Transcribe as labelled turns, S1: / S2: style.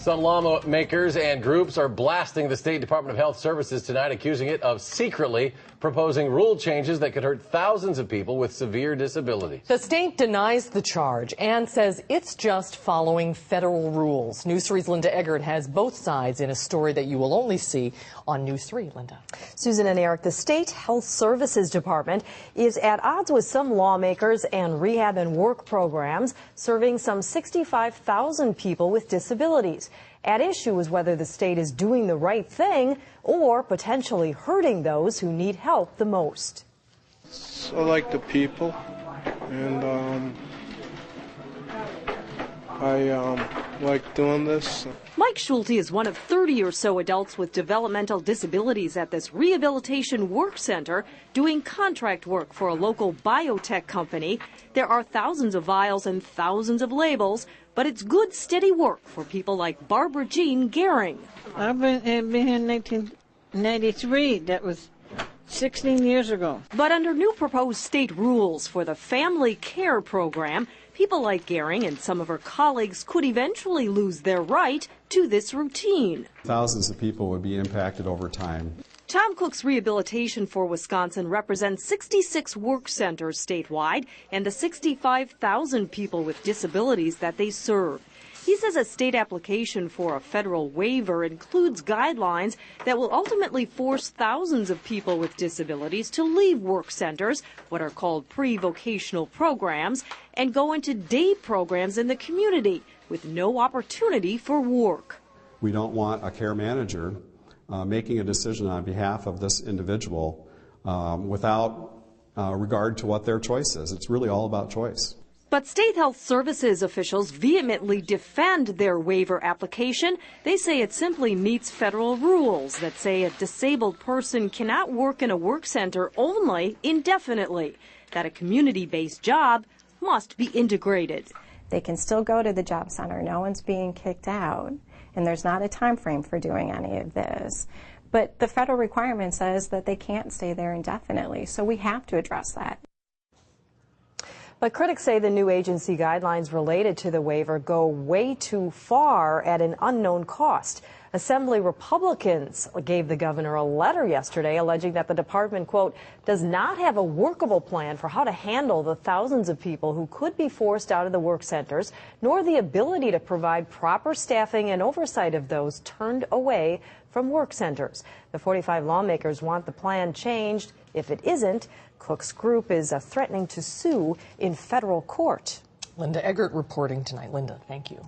S1: Some lawmakers and groups are blasting the State Department of Health Services tonight, accusing it of secretly proposing rule changes that could hurt thousands of people with severe disabilities.
S2: The state denies the charge and says it's just following federal rules. News 3's Linda Eggert has both sides in a story that you will only see on News 3. Linda.
S3: Susan and Eric, the State Health Services Department is at odds with some lawmakers and rehab and work programs serving some 65,000 people with disabilities. At issue is whether the state is doing the right thing or potentially hurting those who need help the most.
S4: I like the people, and I like doing this.
S5: Mike Schulte is one of 30 or so adults with developmental disabilities at this rehabilitation work center doing contract work for a local biotech company. There are thousands of vials and thousands of labels, but it's good, steady work for people like Barbara Jean Gehring.
S6: I've been here in 1993. That was 16 years ago.
S5: But under new proposed state rules for the family care program, people like Gehring and some of her colleagues could eventually lose their right to this routine.
S7: Thousands of people would be impacted over time.
S5: Tom Cook's Rehabilitation for Wisconsin represents 66 work centers statewide and the 65,000 people with disabilities that they serve. He says a state application for a federal waiver includes guidelines that will ultimately force thousands of people with disabilities to leave work centers, what are called pre-vocational programs, and go into day programs in the community with no opportunity for work.
S7: We don't want a care manager making a decision on behalf of this individual without regard to what their choice is. It's really all about choice.
S5: But state health services officials vehemently defend their waiver application. They say it simply meets federal rules that say a disabled person cannot work in a work center only indefinitely, that a community-based job must be integrated.
S8: They can still go to the job center. No one's being kicked out, and there's not a time frame for doing any of this. But the federal requirement says that they can't stay there indefinitely, so we have to address that.
S3: But critics say the new agency guidelines related to the waiver go way too far at an unknown cost. Assembly Republicans gave the governor a letter yesterday alleging that the department, quote, does not have a workable plan for how to handle the thousands of people who could be forced out of the work centers, nor the ability to provide proper staffing and oversight of those turned away from work centers. The 45 lawmakers want the plan changed. If it isn't, Cook's group is threatening to sue in federal court.
S2: Linda Eggert reporting tonight. Linda, thank you.